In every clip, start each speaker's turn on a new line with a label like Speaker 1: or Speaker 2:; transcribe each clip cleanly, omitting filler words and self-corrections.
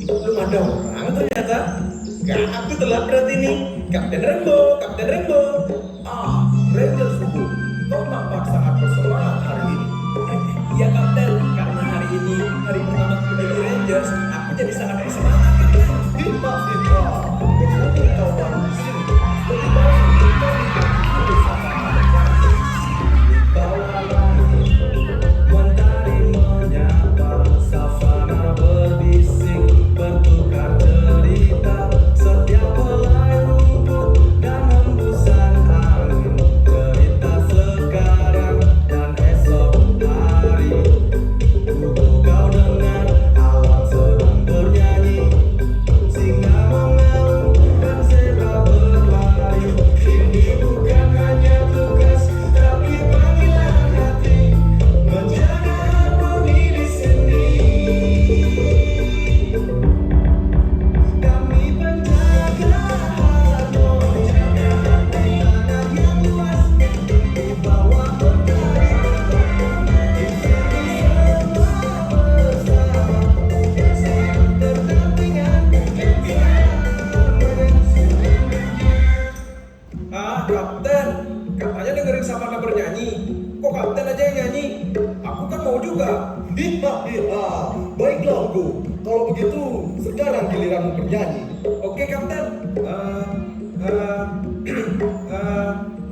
Speaker 1: belum ada orang ternyata. Gak, aku telat berarti nih. Kapten Rembo, Kapten Rembo. Ah, Ranger Suku, kau nampak sangat bersemangat hari ini. Iya Kapten, karena hari ini hari pertama menjadi Rangers, aku jadi sangat bersemangat. Himma, himma. Berhubung kau baru di sini, lebih baik kau mengikuti sama di bawah langit. Mentari menyapa, savana berbisik, bertukar cerita. Setiap helai rumput dan hembusan angin, cerita sekarang dan esok hari. Kuku kau dengar alam sedang bernyanyi, singa mengaum dan zebra berlari. Ini bukan hanya tugas, tapi panggilan hati, menjaga harmoni di sini. Kami penjaga harmoni, tanah yang luas di bawah mentari. Di sini semua bersama, saling berdampingan. Ah, Kapten, katanya dengerin Savana bernyanyi. Kok Kapten aja yang nyanyi? Aku kan mau juga.
Speaker 2: Hiha, hiha. Baiklah, Hugo. Kalau begitu, sekarang giliranmu bernyanyi.
Speaker 1: Oke, Kapten.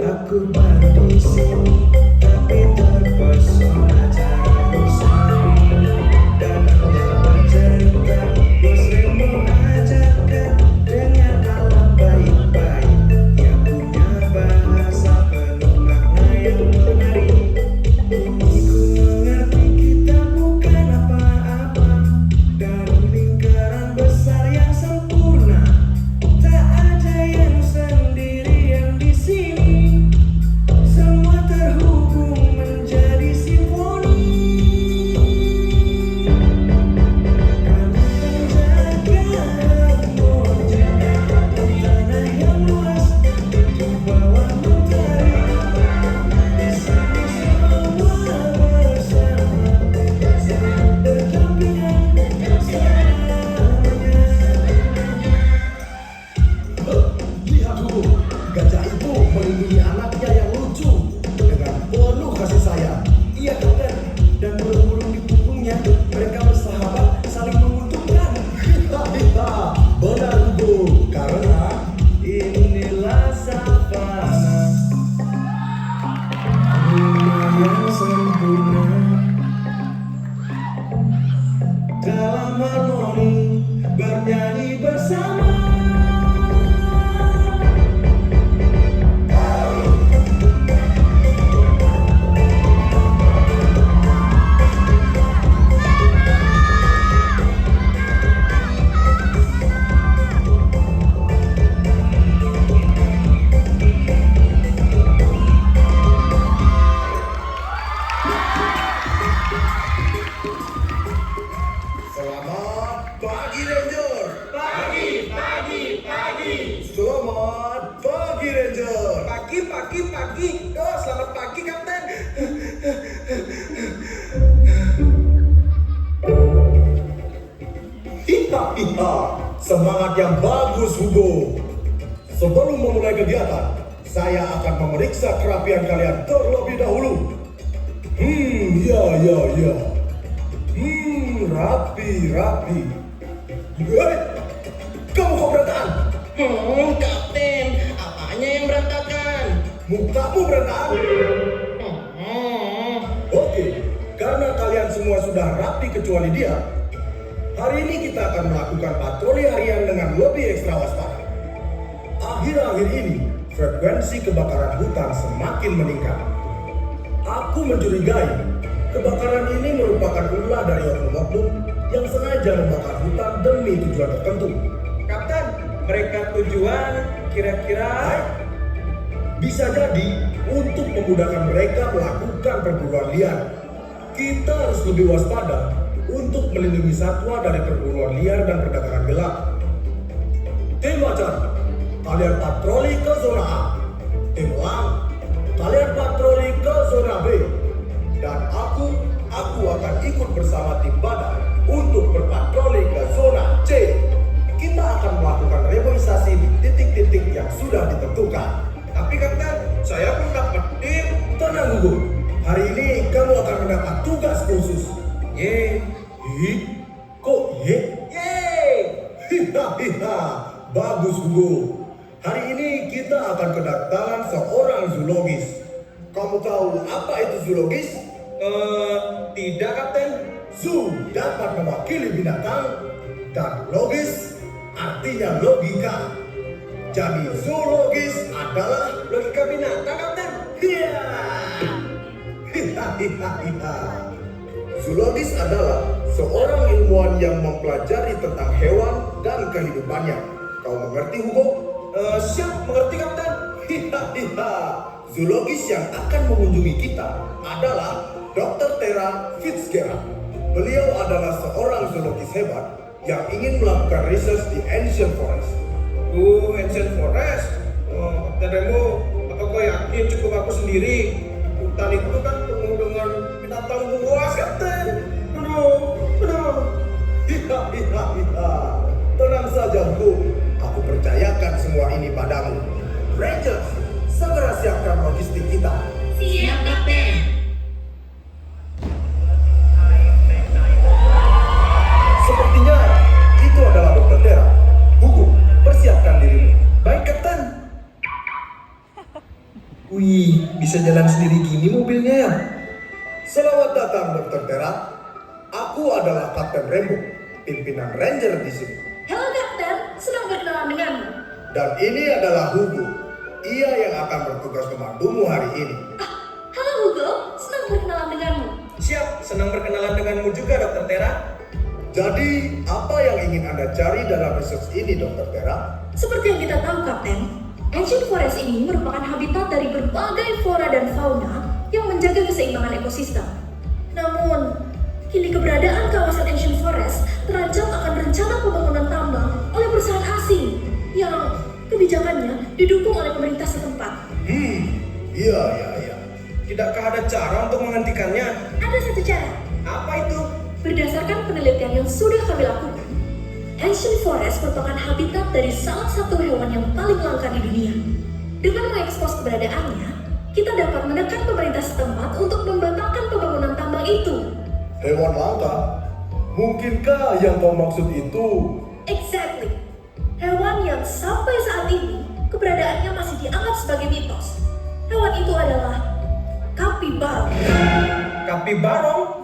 Speaker 1: Aku baru di sini, tapi terpesona cara usahanya dan anda bercerita. Bos Remo ajarkan dengan alam baik-baik, yang punya bahasa penuh makna yang menarik. Kini ku mengerti kita bukan apa-apa dari lingkaran besar yang sempurna. Tak ada yang sendirian di sini. Semua terhubung menjadi simfoni. Kami penjaga harmoni, tanah yang luas di bawah mentari. Di sini semua bersama, saling berdampingan selamanya.
Speaker 2: Lihat, Hugo. Gajah itu melindungi anaknya yang lucu dengan penuh kasih sayang.
Speaker 1: Iya Kapten, dan burung-burung di punggungnya mereka bersahabat saling menguntungkan.
Speaker 2: Hiha, hiha. Benar, Hugo. Karena
Speaker 1: Inilah savana, rumah yang sempurna dalam harmoni bernyanyi bersama.
Speaker 2: selamat pagi, Ranger.
Speaker 1: Pagi, pagi, pagi.
Speaker 2: Selamat pagi, Ranger.
Speaker 1: Pagi, pagi, pagi. Oh, selamat pagi, Kapten.
Speaker 2: Hiha, hiha. Semangat yang bagus, Hugo. Sebelum memulai kegiatan, saya akan memeriksa kerapian kalian terlebih dahulu. Ya. Rapi. Hei, kamu kok berantakan?
Speaker 1: Kapten, apanya yang berantakan?
Speaker 2: Mukamu berantakan. Oke, karena kalian semua sudah rapi kecuali dia, hari ini kita akan melakukan patroli harian dengan lebih ekstra waspada. Akhir-akhir ini, frekuensi kebakaran hutan semakin meningkat. Aku mencurigai kebakaran ini merupakan ulah dari oknum-oknum yang sengaja membakar hutan demi tujuan tertentu.
Speaker 1: Kapten, mereka tujuan kira-kira
Speaker 2: Bisa jadi untuk memudahkan mereka melakukan perburuan liar. Kita harus lebih waspada untuk melindungi satwa dari perburuan liar dan perdagangan gelap. Tim Macan, kalian patroli ke zona A. Tim Elang, kalian patroli ke zona B. Dan aku akan ikut bersama tim Badai untuk berpatroli ke zona C. tugas khusus.
Speaker 1: Ye.
Speaker 2: Hi? Kok ye? Hihahiha, bagus Hugo. Hari ini kita akan kedatangan seorang zoologis. Kamu tahu apa itu zoologis?
Speaker 1: Tidak Kapten.
Speaker 2: Zoo dapat mewakili binatang dan logis artinya logika. Jadi zoologis adalah
Speaker 1: Logika binatang Kapten.
Speaker 2: hiya. Hihahiha. Zoologis adalah seorang ilmuwan yang mempelajari tentang hewan dan kehidupannya. Kau mengerti Hugo?
Speaker 1: Siap, mengerti Kapten.
Speaker 2: Hihahiha. Zoologis yang akan mengunjungi kita adalah Dr. Tera Fitzgerald. Beliau adalah seorang zoologis hebat yang ingin melakukan research di Ancient Forest.
Speaker 1: Ancient Forest. Kapten Remo, apa kau yakin cukup aku sendiri? Hutan itu kan penuh dengan binatang buas, Kapten. Aduh.
Speaker 2: Hihahiha. Tenang saja Hugo. Aku percayakan semua ini padamu. Rangers, segera siapkan logistik kita.
Speaker 3: Siap, Kapten.
Speaker 2: Sepertinya itu adalah Dr. Tera. Hugo, persiapkan dirimu.
Speaker 1: Baik, Kapten. Wih, bisa jalan sendiri gini mobilnya ya?
Speaker 2: Selamat datang Dr. Tera. Aku adalah Kapten Rembo, pimpinan Ranger di sini.
Speaker 3: Halo, Kapten. Senang berkenalan denganmu.
Speaker 2: Dan ini adalah Hugo. Ia yang akan bertugas membantumu hari ini.
Speaker 3: Halo, Hugo. Senang berkenalan denganmu.
Speaker 1: Siap, senang berkenalan denganmu juga, Dr. Tera.
Speaker 2: Jadi, apa yang ingin Anda cari dalam research ini, Dr. Tera?
Speaker 3: Seperti yang kita tahu, Kapten, Ancient Forest ini merupakan habitat dari berbagai flora dan fauna yang menjaga keseimbangan ekosistem. Namun, kini keberadaan kawasan Ancient Forest terancam akan rencana pembangunan tambang oleh perusahaan asing yang kebijakannya didukung oleh pemerintah setempat.
Speaker 2: Iya.
Speaker 1: Tidakkah ada cara untuk menghentikannya?
Speaker 3: Ada satu cara.
Speaker 1: Apa itu?
Speaker 3: Berdasarkan penelitian yang sudah kami lakukan, Ancient Forest merupakan habitat dari salah satu hewan yang paling langka di dunia. Dengan mengekspos keberadaannya, kita dapat menekan pemerintah setempat untuk membatalkan pembangunan tambang itu.
Speaker 2: Hewan langka? Mungkinkah yang kau maksud itu?
Speaker 3: Exactly. Hewan yang sampai saat ini keberadaannya masih dianggap sebagai mitos. Hewan itu adalah kapibara.
Speaker 1: Kapibarong?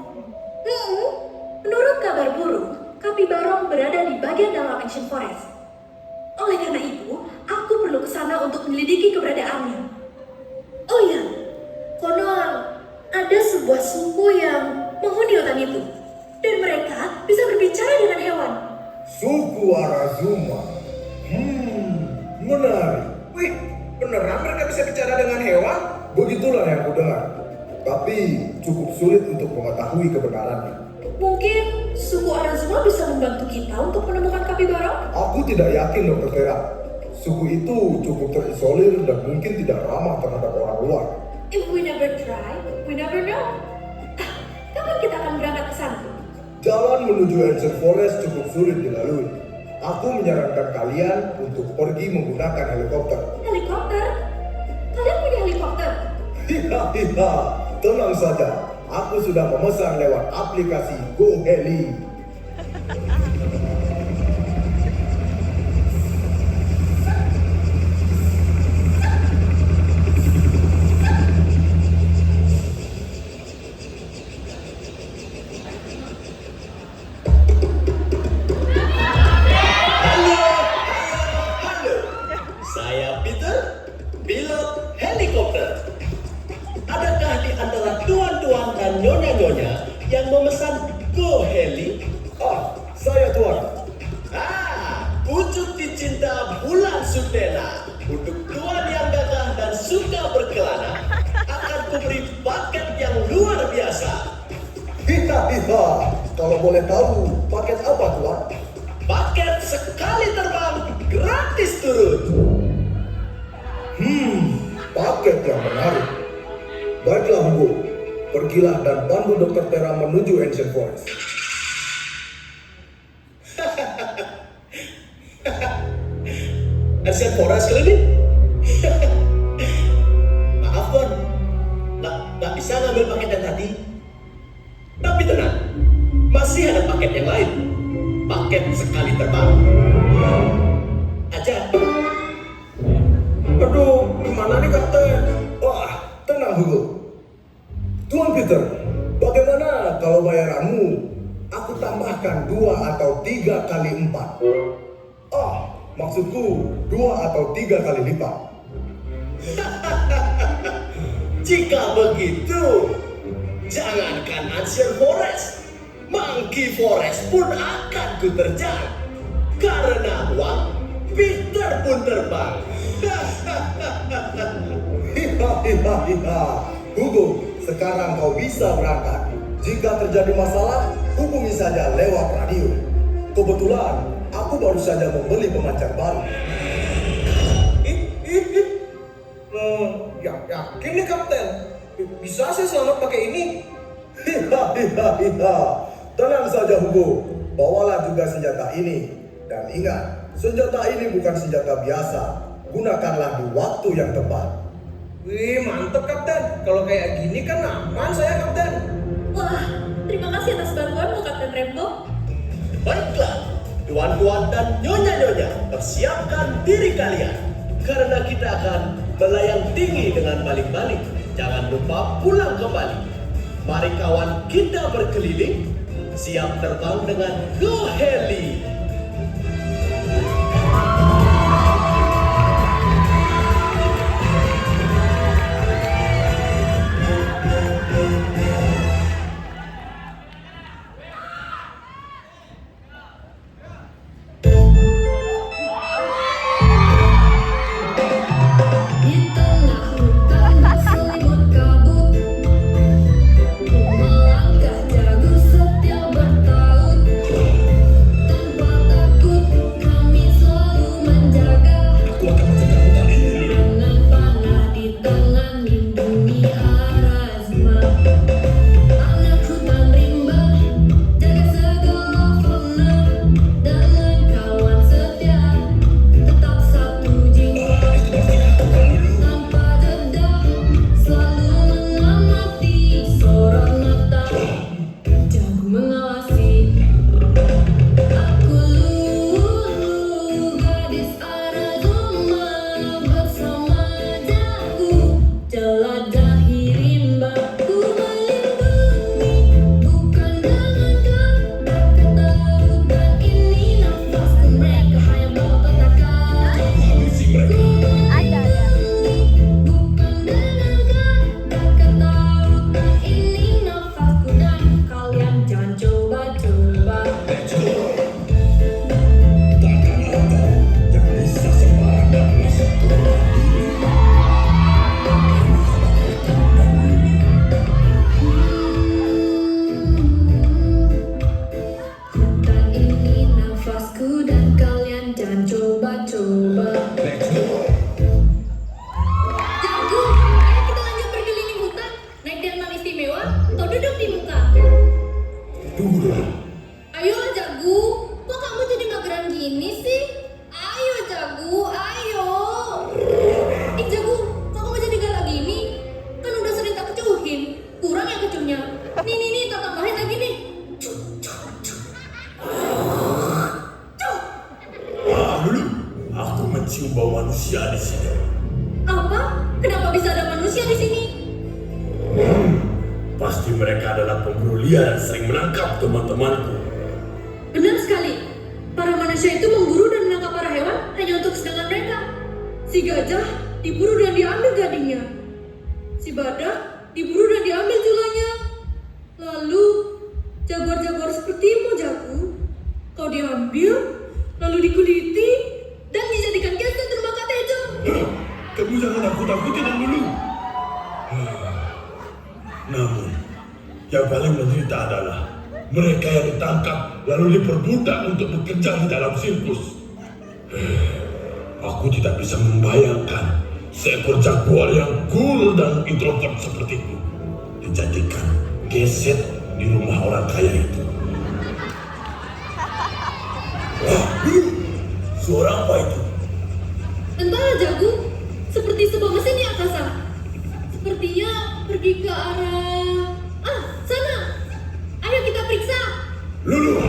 Speaker 3: Menurut kabar burung, kapibara berada di bagian dalam Ancient Forest. Oleh karena itu, aku perlu ke sana untuk menyelidiki keberadaannya. Oh iya, konon ada sebuah suku yang menghuni hutan itu, dan mereka bisa berbicara dengan hewan.
Speaker 2: Suku Arazuma. Menarik.
Speaker 1: Wih, beneran mereka bisa bicara dengan hewan?
Speaker 2: Begitulah yang kudengar. Tapi cukup sulit untuk mengetahui kebenarannya.
Speaker 3: Mungkin suku Arazuma bisa membantu kita untuk menemukan kapibara?
Speaker 2: Aku tidak yakin, Dr. Tera. Suku itu cukup terisolir dan mungkin tidak ramah terhadap orang luar.
Speaker 3: If we never try, we never know. Kapan kita akan berangkat ke sana?
Speaker 2: Jalan menuju Ancient Forest cukup sulit dilalui. Aku menyarankan kalian untuk pergi menggunakan helikopter.
Speaker 3: Helikopter? Kalian punya helikopter?
Speaker 2: Hihahiha, tenang saja. Aku sudah memesan lewat aplikasi GoHeli.
Speaker 4: Halo, saya Peter, pilot helikopter. Adakah di antara tuan-tuan dan nyonya-nyonya yang memesan GoHeli?
Speaker 2: Saya tuan.
Speaker 4: Pucuk dicinta bulan Sudena. Untuk tuan yang gagah dan suka berkelana, akan kuberi paket yang luar biasa.
Speaker 2: Hihahiha, kalau boleh tahu, paket apa tuan?
Speaker 4: Paket sekali terbang, gratis turun.
Speaker 2: Paket yang menarik. Baiklah Hugo, pergilah dan pandu Dr. Tera menuju Ancient Forest.
Speaker 4: Ancient Forest kali ini? Maaf tuan, nggak bisa ngambil paket yang tadi. yang lain. Paket sekali terbang. Aja.
Speaker 2: Aduh, gimana nih Kapten? Wah, tenang Hugo. Tuan Peter, bagaimana kalau bayaranmu aku tambahkan 2 atau 3 kali 4? Maksudku 2 atau 3 kali lipat.
Speaker 4: Jika begitu, jangankan Ancient Forest, Monkey Forest pun akan kuterjang. Karena uang, Peter pun terbang.
Speaker 2: Hiha. Hugo, sekarang kau bisa berangkat. Jika terjadi masalah, hubungi saja lewat radio. Kebetulan, aku baru saja membeli pemancar baru.
Speaker 1: Yakin nih Kapten? Bisa saya selamat pakai ini?
Speaker 2: Hiha. Tenang saja Hugo, bawalah juga senjata ini. Dan ingat, senjata ini bukan senjata biasa. Gunakanlah di waktu yang tepat.
Speaker 1: Wih, mantep Kapten. Kalau kayak gini kan aman saya Kapten.
Speaker 3: Wah, terima kasih atas bantuanmu, Kapten Rainbow.
Speaker 4: Baiklah, tuan-tuan dan nyonya-nyonya, persiapkan diri kalian. Karena kita akan melayang tinggi dengan balik-balik. Jangan lupa pulang kembali. Mari kawan kita berkeliling, siap terbang dengan Go Heli.
Speaker 3: Di tengah hutan berselimut kabut, melangkah jago setia bertaut. Tanpa takut kami selalu menjaga. Dengan panah di tangan lindungi Arazma. Anak hutan rimba, jaga segala fauna. Dengan kawan setia, tetap satu jiwa. Tanpa jeda, selalu mengamati sorot mata. Jago mengawasi. Aku Lulu, gadis Arazma, bersama Jago, jelajahi rimba. Ku melindungi, bukan dengan kata-kata. Hutan ini nafasku, mereka hanya bawa petaka. Bukan dengan kata-kata, hutan ini nafasku dan kalian jangan coba-coba. Hutan ini nafasku dan kalian jangan coba-coba. Jago, ayo kita lanjut berkeliling hutan. Naik delman istimewa atau duduk di muka.
Speaker 2: Tunggu dulu.
Speaker 3: Ayo Jago, kok kamu jadi mageran gini sih? Ayo Jago, ayo. Jago, kok kamu jadi galak gini? Kan udah sering tak kecuhin. Kurang ya kecuhnya. Nih, tak tambahin lagi nih.
Speaker 5: Lulu, aku mencium bau manusia di sini.
Speaker 3: Apa? Kenapa bisa ada manusia di sini?
Speaker 5: Pasti mereka adalah pemburu liar yang sering menangkap teman-temanku.
Speaker 3: Benar sekali. Para manusia itu memburu dan menangkap para hewan hanya untuk kesenangan mereka. Si gajah diburu dan diambil gadingnya. Si badak diburu dan diambil tulangnya. Lalu jaguar-jaguar sepertimu, Jago, kau diambil, lalu dikuliti, dan dijadikan gesek rumah Katejo.
Speaker 5: Kamu jangan takut-takutin Lulu. Namun, yang paling menderita adalah mereka yang ditangkap lalu diperbudak untuk bekerja di dalam sirkus. Aku tidak bisa membayangkan seekor jaguar yang cool dan introvert sepertiku dijadikan geset di rumah orang kaya itu. Lulu, suara apa itu?
Speaker 3: Entahlah, Jago, seperti sebuah mesin di angkasa. Sepertinya pergi ke arah... sana! Ayo kita periksa!
Speaker 5: Lulu,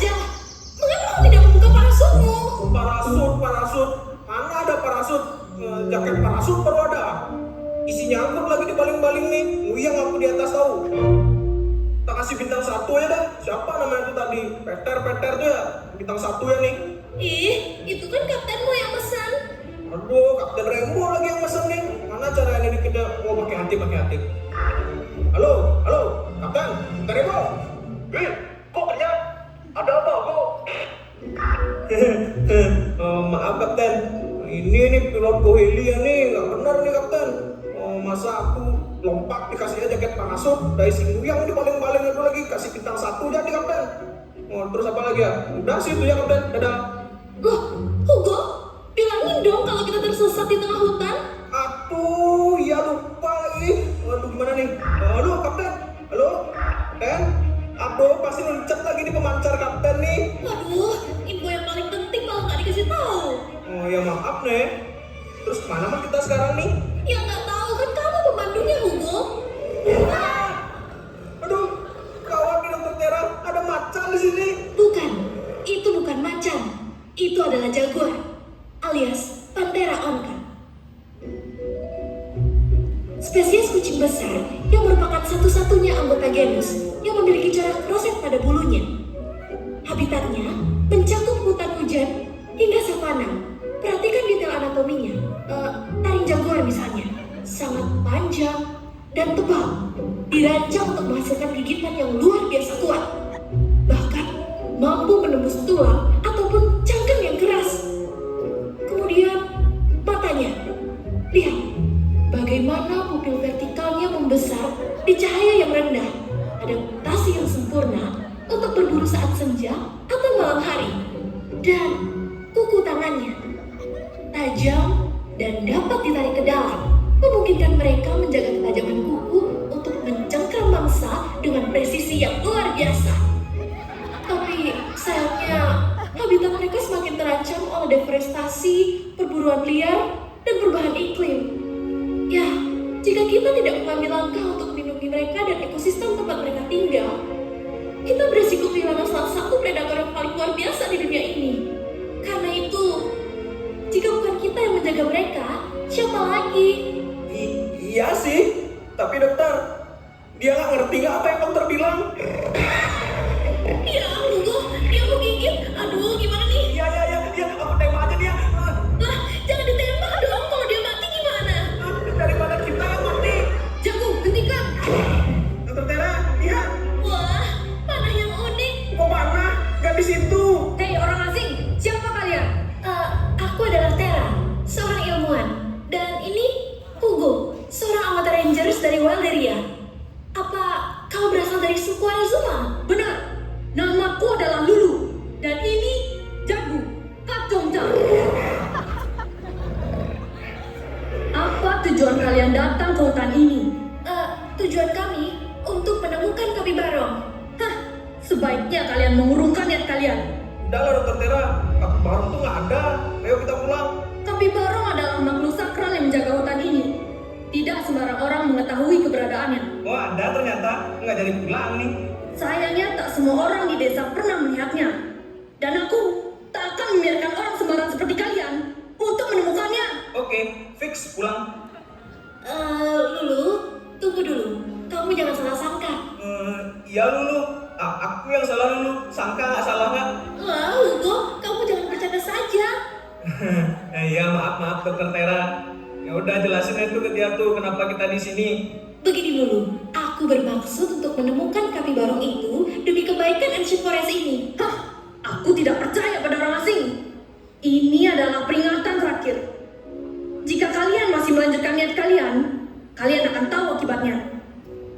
Speaker 3: saja. Mengapa kau tidak membuka parasutmu?
Speaker 1: Parasut. Mana ada parasut? Jaket parasut baru ada. Isinya angkut lagi di baling-baling nih. Nguyang aku di atas tahu. Tak kasih bintang 1 ya dah. Siapa namanya itu tadi? Peter tuh ya. Bintang 1 ya nih.
Speaker 3: Ih, itu kan kaptenmu yang pesan.
Speaker 1: Aduh, Kapten Rainbow lagi yang mesen nih. Mana caranya nih kita pakai hati. Halo, Kapten Rainbow.
Speaker 4: Kok kenyang? Ada apa, Go?
Speaker 1: Maaf Kapten. Ini nih pilot Gohelia nih, nggak benar nih Kapten. Masa aku lompat dikasihnya jaket parasut dari Singgu yang di baling-baling itu lagi kasih bintang 1 jadi Kapten. Terus apa lagi ya? Udah sih itu ya Kapten. Dadah.
Speaker 3: Loh, Hugo, bilangin dong kalau kita tersesat di tengah hutan.
Speaker 1: Aduh, ya lupa lagi. Waduh, gimana nih? Halo, Kapten. Halo, Kapten. Aduh, pasti loncat lagi di pemancar Kapten nih.
Speaker 3: Waduh, info yang paling penting malah nggak dikasih tahu.
Speaker 1: Oh ya maaf nih. Terus mana mah kita sekarang nih?
Speaker 3: Ya nggak tahu kan kamu pemandunya, Hugo.
Speaker 1: Aduh, kawan di Dokter Tera ada macan di sini.
Speaker 3: Bukan, itu bukan macan. Itu adalah jaguar, alias Panthera onca. Spesies kucing besar yang merupakan satu-satunya anggota genus yang memiliki corak roset pada bulunya. Habitatnya mencakup hutan hujan hingga savana. Perhatikan detail anatominya. Taring jaguar misalnya, sangat panjang dan tebal, dirancang untuk menghasilkan gigitan yang luar biasa kuat. Bahkan mampu menembus tulang ataupun cangkang yang keras. Kemudian matanya, lihat bagaimana pupil vertikalnya membesar di cahaya yang rendah. Adaptasi yang sempurna untuk berburu saat senja atau malam hari. Dan kuku tangannya tajam dan dapat ditarik ke dalam, memungkinkan mereka menjaga ketajaman kuku untuk mencengkram mangsa dengan presisi yang luar biasa. Tapi sayangnya habitat mereka semakin terancam oleh deforestasi, perburuan liar, dan perubahan iklim. Ya, jika kita tidak mengambil langkah untuk melindungi mereka dan ekosistem tempat mereka tinggal, kita berisiko kehilangan salah satu predator yang paling luar biasa di dunia ini. Karena itu, jika bukan kita yang menjaga mereka, siapa lagi?
Speaker 1: Iya sih, tapi dokter, dia nggak ngerti nggak apa yang dokter bilang.
Speaker 3: Ya, Hugo, dia menggigit. Aduh, gimana nih?
Speaker 1: Iya, aku tembak aja dia.
Speaker 3: Lah, jangan ditembak dong. Kalau dia mati gimana?
Speaker 1: Daripada kita yang mati.
Speaker 3: Jago, hentikan.
Speaker 1: Dokter Tera, lihat.
Speaker 3: Wah, panah yang unik.
Speaker 1: Kok mana? Gak di situ.
Speaker 3: Hei orang asing, siapa kalian? Aku adalah Tera, seorang ilmuwan. Dan ini Hugo, seorang anggota Rangers dari Wilderia. Apa kau berasal dari suku Arizuma?
Speaker 6: Benar, namaku adalah Lulu, dan ini Jagu, Kacongca. Apa tujuan kalian datang ke hutan ini?
Speaker 3: Tujuan kami untuk menemukan Kapibarong.
Speaker 6: Hah, sebaiknya kalian mengurungkan niat kalian.
Speaker 1: Udah lah dokter Tera, Kapibarong tuh nggak ada. Ayo kita pulang.
Speaker 6: Kapibarong adalah makhluk sakral yang menjaga hutan ini. Tidak sembarang orang mengetahui keberadaannya.
Speaker 1: Wah, ada ternyata. Nggak jadi pulang nih.
Speaker 6: Sayangnya tak semua orang di desa pernah melihatnya. Dan aku tak akan membiarkan orang sembarang seperti kalian untuk menemukannya.
Speaker 1: Oke, fix pulang.
Speaker 3: Lulu, tunggu dulu. Kamu jangan salah sangka.
Speaker 1: Iya Lulu, aku yang salah Lulu. Sangka nggak salah nggak?
Speaker 3: Wah, Hugo, kamu jangan bercanda saja.
Speaker 1: Iya maaf dokter Tera. Ya udah jelasin itu ke dia tuh kenapa kita di sini.
Speaker 3: Begini dulu, aku bermaksud untuk menemukan Kapibarong itu demi kebaikan Ancient Forest ini.
Speaker 6: Hah, aku tidak percaya pada orang asing. Ini adalah peringatan terakhir. Jika kalian masih melanjutkan niat kalian, kalian akan tahu akibatnya.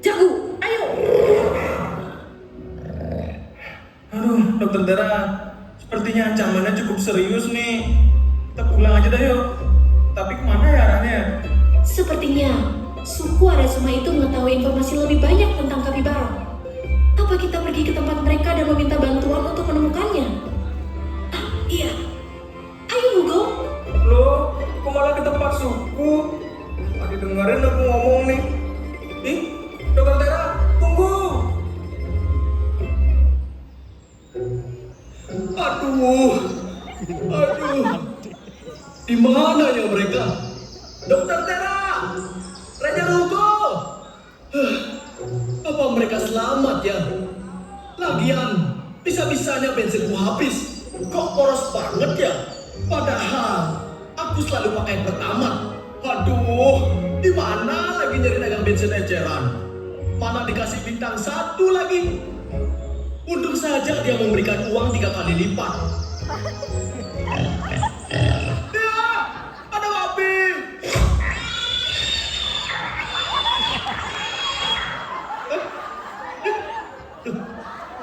Speaker 6: Jago, ayo.
Speaker 1: Aduh dokter Tera, sepertinya ancamannya cukup serius nih. Kita pulang aja dah yuk. Tapi kemana ya arahnya?
Speaker 3: Sepertinya suku Arizuma itu mengetahui informasi lebih banyak tentang Kapibarong. Apa kita pergi ke tempat mereka dan meminta bantuan untuk menemukannya? Iya. Ayo Hugo.
Speaker 1: Loh, kok malah ke tempat suku? Tadi dengerin aku ngomong nih. Ih, dokter Tera, tunggu.
Speaker 4: Aduh. Di mana ya mereka? Dokter Tera, Raja Rugo. Apa mereka selamat ya? Lagian, bisa-bisanya bensin habis. Kok poros banget ya? Padahal aku selalu pakai pertamax. Aduh, di mana lagi nyari dagang bensin eceran? Mana dikasih bintang 1 lagi? Untung saja dia memberikan uang 3 kali lipat. Ya, ada api.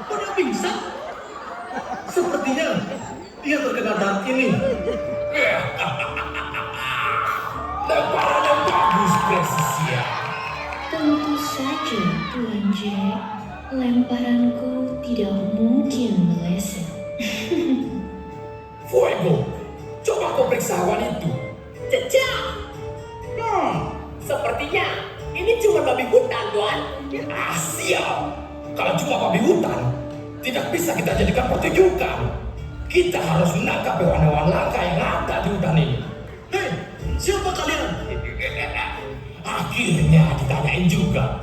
Speaker 4: Kok dia pingsan? Sepertinya dia terkena dart ini.
Speaker 1: Lemparan yang bagus, presisia.
Speaker 7: Tentu saja, Tuan Jack. Lemparanku tidak mungkin meleset.
Speaker 1: Fuego, coba kau periksa awan itu.
Speaker 8: Cecak. Sepertinya ini cuma babi hutan, Tuan.
Speaker 1: Sial. Kalau cuma babi hutan, tidak bisa kita jadikan pertunjukan. Kita harus menangkap hewan-hewan langka yang ada di hutan ini.
Speaker 4: Hei, siapa kalian?
Speaker 1: Akhirnya ditanyain juga.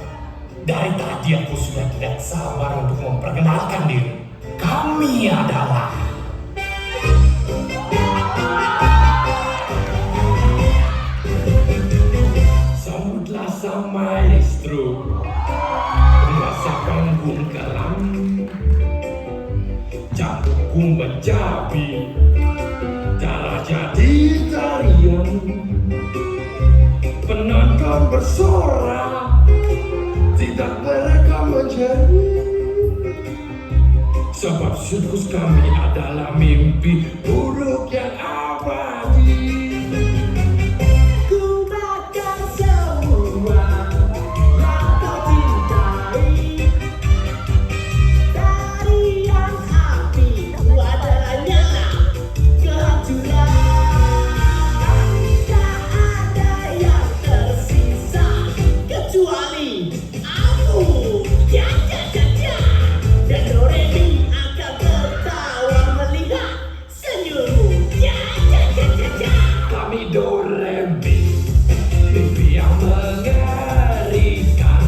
Speaker 1: Dari tadi aku sudah tidak sabar untuk memperkenalkan diri. Kami adalah sambutlah sang maestro, penguasa panggung kelam, cambukku mencabi, darah jadi tarian, penonton bersorak, tidak mereka menjadi. Sebab sirkus kami adalah mimpi buruk yang abadi.
Speaker 8: Ku makan semua yang kau cintai. Tarian api ku adalah nyala kehancuran. Tak ada yang tersisa kecuali aku. Ya. Dan Doremi akan tertawa melihat senyummu. Ya.
Speaker 1: Kami Doremi, mimpi yang mengerikan.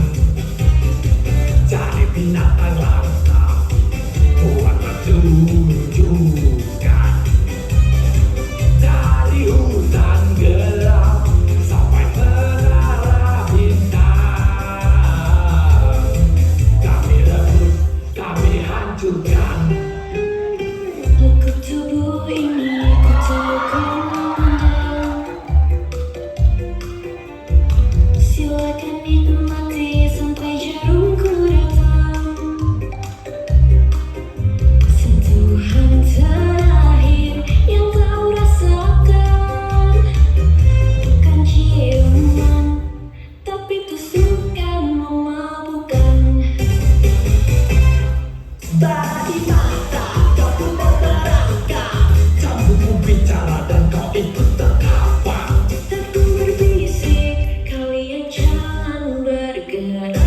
Speaker 1: Cari binatang langka, buat pertunjukan. Dari hutan gelap sampai menara bintang. Kami rebut, kami hancurkan.
Speaker 7: Lekuk tubuh ini ku terkundang. Silakan nikmati sampai jarumku datang. Sentuhan terakhir yang kau rasakan bukan ciuman, tapi tusukan memabukkan.
Speaker 8: Bagi mata kau pun terperangkap.
Speaker 1: Cambukku bicara dan kau ikut terkapar.
Speaker 7: Aku berbisik, kalian jangan bergerak.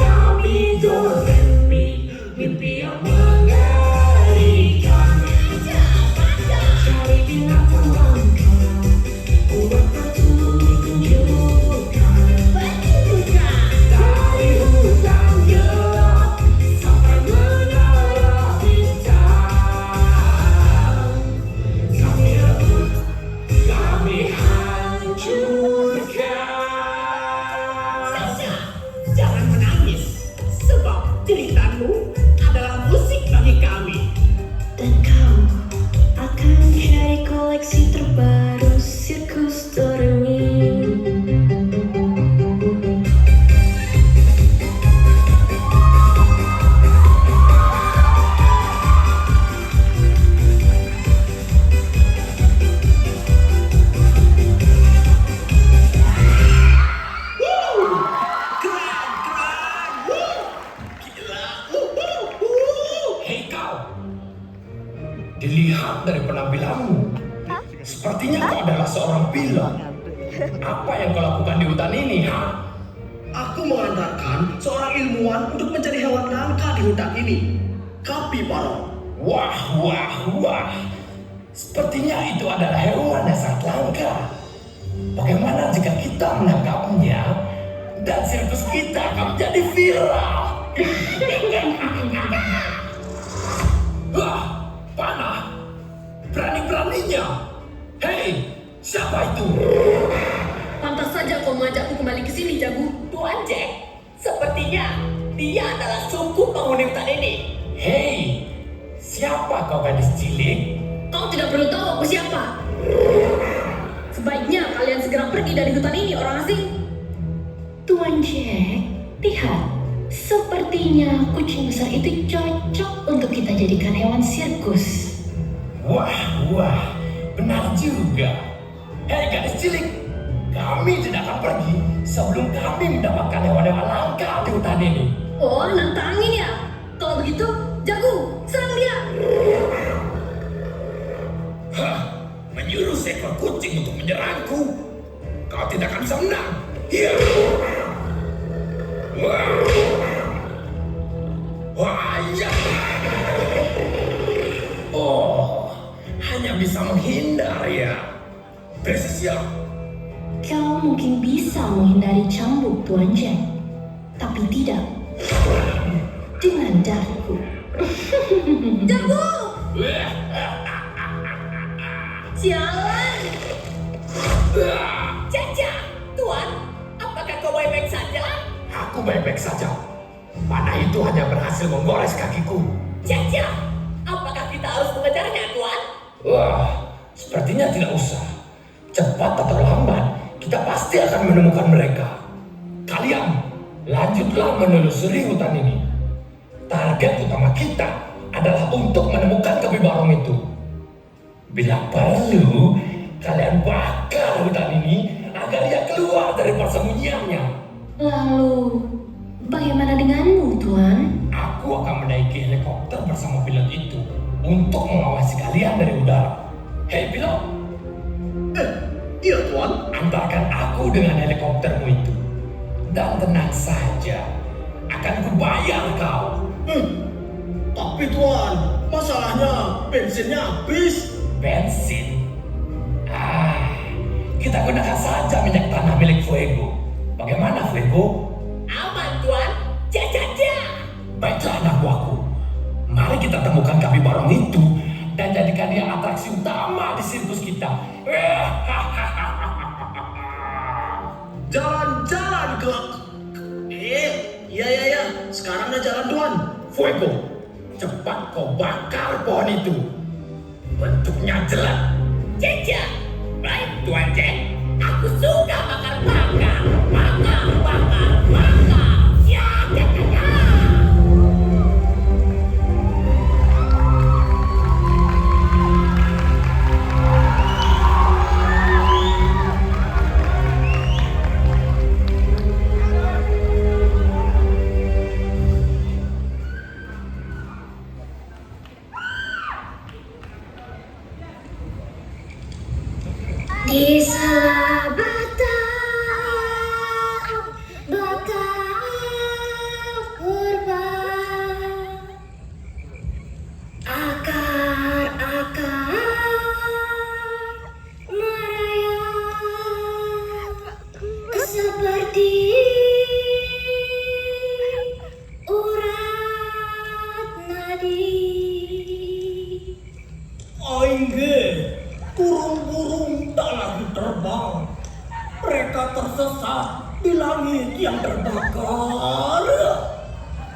Speaker 1: Kami Doremi, mimpi yang mengerikan. Cari binatang langka, buat pertunjukan. Dari hutan gelap sampai menara bintang. Kami rebut, kami hancurkan.
Speaker 8: Sasha, jangan menangis. Sebab ceritamu adalah musik bagi kami.
Speaker 7: Dan kau akan jadi koleksi terbaru sirkus Doremi.
Speaker 1: Hei kau, dilihat dari penampilanmu, sepertinya kau adalah seorang pilot. Apa yang kau lakukan di hutan ini, ha?
Speaker 4: Aku mengantarkan seorang ilmuwan untuk mencari hewan langka di hutan ini. Kapibara.
Speaker 5: Wah, wah, wah. Sepertinya itu adalah hewan yang sangat langka. Bagaimana jika kita menangkapnya dan sirkus kita akan menjadi viral? Wah, panah. Berani-beraninya. Hei, siapa itu?
Speaker 6: Pantas saja kau mengajakku kembali ke sini, Jagu.
Speaker 8: Tuan Jack, sepertinya dia adalah suku penghuni hutan ini.
Speaker 5: Hei, siapa kau gadis cilik?
Speaker 6: Kau tidak perlu tahu aku siapa. Sebaiknya kalian segera pergi dari hutan ini, orang asing.
Speaker 7: Tuan Jack, lihat. Sepertinya kucing besar itu cocok untuk kita jadikan hewan sirkus.
Speaker 5: Wah, wah, benar juga. Hei gadis cilik, kami tidak akan pergi sebelum kami mendapatkan hewan-hewan langka di hutan ini.
Speaker 6: Oh, nantangin ya? Kalau begitu, Jagu, serang dia.
Speaker 5: Hah, menyuruh seekor kucing untuk menyerangku? Kau tidak akan bisa menang. Iya. Wah. Wah, ya. Oh, hanya bisa menghindar ya. Precision.
Speaker 7: Kau mungkin bisa menghindari cambuk, Tuan Jack. Tapi tidak dengan dariku.
Speaker 6: Jagu! Sialan!
Speaker 8: Caca, Tuan, apakah kau baik-baik saja?
Speaker 5: Aku baik-baik saja. Panah itu hanya berhasil menggores kakiku.
Speaker 8: Caca, apakah kita harus mengejarnya, Tuan?
Speaker 5: Wah, sepertinya tidak usah. Cepat atau lambat, kita pasti akan menemukan mereka. Kalian, lanjutlah menelusuri hutan ini. Target utama kita adalah untuk menemukan Kapibarong itu. Bila perlu, kalian bakar hutan ini agar ia keluar dari persembunyiannya.
Speaker 7: Lalu, bagaimana denganmu, Tuan?
Speaker 5: Aku akan menaiki helikopter bersama pilot itu untuk mengawasi kalian dari udara. Hei pilot,
Speaker 4: Iya Tuan.
Speaker 5: antarkan aku dengan helikoptermu itu. Dan tenang saja, akan kubayar kau.
Speaker 4: Tapi Tuan, masalahnya bensinnya habis.
Speaker 5: Bensin? Kita gunakan saja minyak tanah milik Fuego. Bagaimana Fuego?
Speaker 8: Aman, Tuan. Caca.
Speaker 5: Baiklah anak buahku. Mari kita temukan Kapibarong itu dan jadikan dia atraksi utama di sirkus kita.
Speaker 4: Jalan-jalan ke... Iya. Sekarang ada jalan Tuan.
Speaker 5: Fuego, cepat kau bakar pohon itu. Bentuknya jelek.
Speaker 8: Caca, baik, Tuan Jack. Aku suka bakar-bakar. Ya.
Speaker 7: Di selabatan purba, akar-akar merayap seperti urat nadi.
Speaker 2: Aingge, burung-burung tak lagi terbang. Mereka tersesat di langit yang terbakar.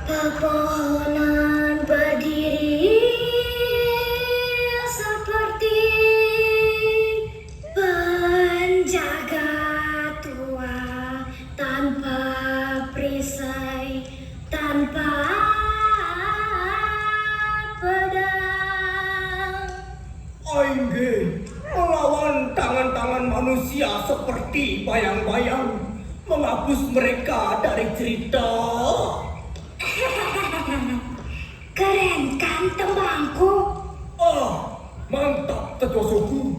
Speaker 7: Pepohonan berdiri seperti penjaga tua tanpa perisai, tanpa pedang.
Speaker 2: Aingge melawan tangan-tangan manusia seperti bayang-bayang, menghapus mereka dari cerita.
Speaker 7: Keren kan tembangku?
Speaker 2: Mantap ketua suku.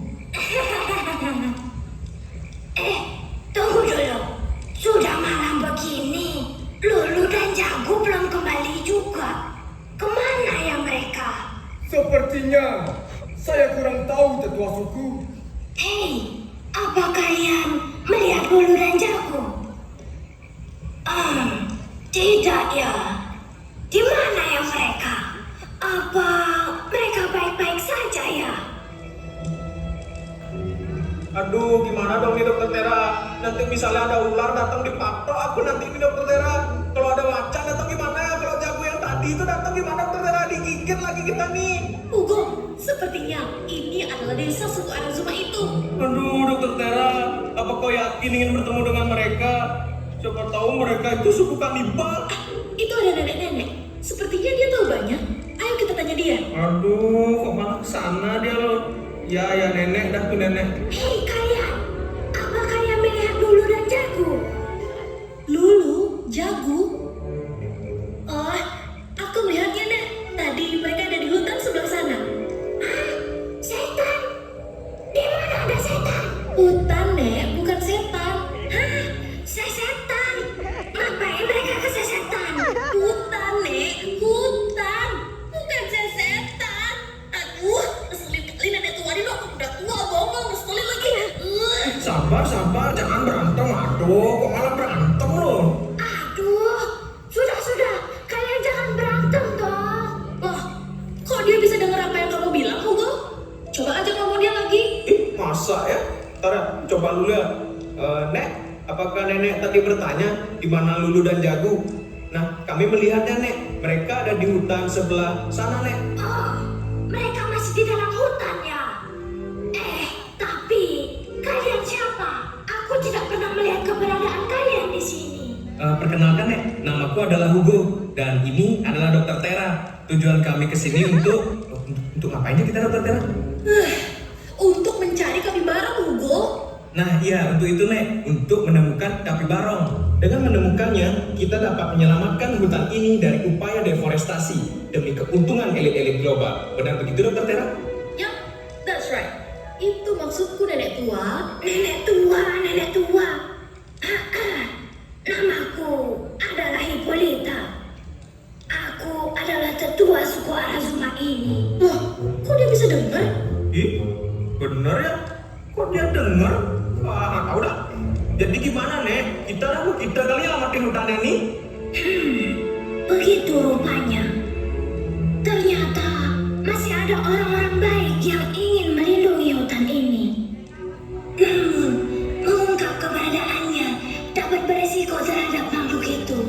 Speaker 7: Tunggu dulu. Sudah malam begini, Lulu dan Jagu belum kembali juga. Kemana yang
Speaker 2: Sepertinya saya kurang tahu tetua suku.
Speaker 3: Hei, apa kalian melihat bulu dan jago? Tidak ya. Di mana ya mereka? Apa mereka baik-baik saja ya?
Speaker 1: Aduh, gimana dong nih Dokter Tera? Nanti misalnya ada ular datang dipatok aku nanti ini Dokter Tera. Kalau ada macan datang gimana? Kalau jago yang tadi itu datang gimana Dokter Tera? Digigit lagi kita nih.
Speaker 6: Hugo, sepertinya ini adalah desa suku Arazuma itu.
Speaker 1: Aduh, Dokter Tera, apa kau yakin ingin bertemu dengan mereka? Siapa tahu mereka itu suku kanibal.
Speaker 6: Itu ada nenek-nenek. Sepertinya dia tahu banyak. Ayo kita tanya dia.
Speaker 1: Aduh, kok malah kesana dia loh. Ya nenek, dah tuh nenek.
Speaker 3: Hei kalian, apa kalian melihat bulu dan jago?
Speaker 6: Lulu, jago. Oh, aku melihatnya, Nek. Tadi mereka ada di hutan sebelah sana.
Speaker 3: Hah? Setan? Di mana ada setan?
Speaker 6: Hutan, Nek, bukan setan.
Speaker 3: Hah? Setan? Ngapain mereka ke setan?
Speaker 6: Hutan, Nek, hutan. Bukan setan. Aduh, ngeselin kali nenek tua ini loh. Udah tua, bohong, ngeselin lagi.
Speaker 1: Sabar, jangan berantem. Aduh, kok malah berantem loh?
Speaker 3: Aduh, sudah, kalian jangan berantem dong.
Speaker 6: Wah, kok dia bisa dengar apa yang kamu bilang, Hugo? Coba aja ngomong dia lagi.
Speaker 1: Masa ya? Ntar ya, coba dulu ya. Nek, apakah nenek tadi bertanya di mana Lulu dan Jagu? Nah, kami melihatnya Nek. Mereka ada di hutan sebelah sana Nek.
Speaker 3: Oh, mereka masih di dalam hutan ya? Tapi kalian siapa? Aku tidak pernah melihat keberadaan kalian di sini.
Speaker 1: Perkenalkan Nek, namaku adalah Hugo dan ini adalah Dokter Tera. Tujuan kami ke sini untuk ngapainnya kita Dokter Tera?
Speaker 6: Untuk mencari kapibara, Hugo.
Speaker 1: Nah iya, untuk itu Nek, untuk menemukan kapibarong. Dengan menemukannya, kita dapat menyelamatkan hutan ini dari upaya deforestasi demi keuntungan elit-elit global. Benar begitu Dokter Tera?
Speaker 6: Yup, that's right. Itu maksudku, nenek tua.
Speaker 3: Nenek tua. Namaku adalah Hippolyta. Aku adalah tetua suku Arazuma ini.
Speaker 6: Wah, kok dia bisa dengar?
Speaker 1: Ih, bener ya? Kok dia dengar? Nggak tahu dah. Jadi gimana Nek? Kita kali nyelamatin hutan ini?
Speaker 3: Begitu rupanya. Ternyata masih ada orang-orang baik yang ingin melindungi hutan ini. Namun, mengungkap keberadaannya dapat beresiko terhadap makhluk itu.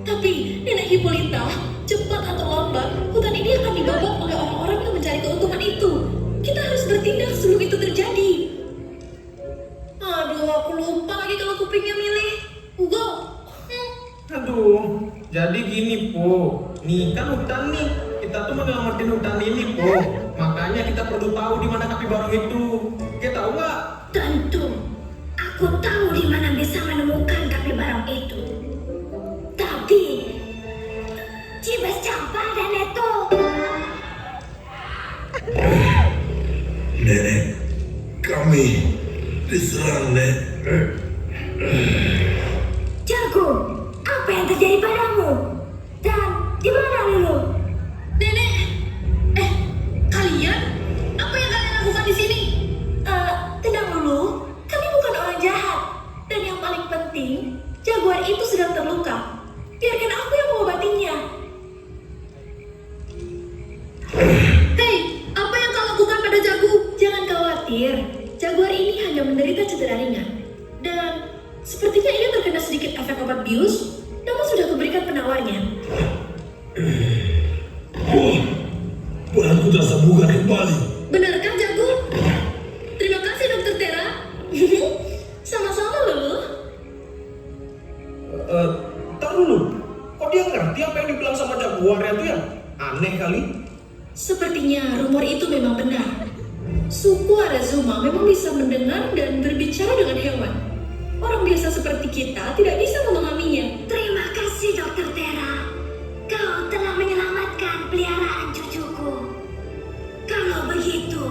Speaker 6: Tapi, Nenek Hippolyta, cepat atau lambat, hutan ini akan dibabat oleh orang-orang yang mencari keuntungan itu. Kita harus bertindak sebelum itu terjadi. Aduh, aku lupa lagi kalau kupingnya milih. Hugo.
Speaker 1: Aduh, jadi gini Po. Nih kan hutan nih. Kita tuh menyelamatin hutan ini Po. Makanya kita perlu tahu di mana kapibarong itu. Kita tahu nggak?
Speaker 3: Tentu, aku tahu di mana bisa menemukan kapibarong itu. Tapi, Cibes Campa dan Neto.
Speaker 2: Nenek, kami diserang, Nek.
Speaker 3: Jago, apa yang terjadi padamu? Dan di mana Lulu?
Speaker 6: Nenek. Kalian? Apa yang kalian lakukan di sini?
Speaker 3: Tenang dulu, kami bukan orang jahat. Dan yang paling penting, jaguar itu sedang terluka. Biarkan aku yang mengobatinya.
Speaker 6: Hei, apa yang kau lakukan pada Jagu?
Speaker 3: Jangan khawatir, jaguar ini hanya menderita cedera ringan. Dan sepertinya ia terkena sedikit efek obat bius, namun sudah kuberikan penawarnya.
Speaker 2: Badanku terasa bugar kembali.
Speaker 6: Benarkah, Jagu? Terima kasih, Dokter Tera. Sama-sama, Lulu.
Speaker 1: Ntar dulu. Kok dia ngerti apa yang dibilang sama jaguarnya tuh ya? Aneh kali.
Speaker 6: Sepertinya rumor itu memang benar. Suku Arazuma memang bisa mendengar dan berbicara dengan hewan. Orang biasa seperti kita tidak bisa memahaminya.
Speaker 3: Terima kasih, Dokter Tera. Kau telah menyelamatkan peliharaan cucuku. Kalau begitu,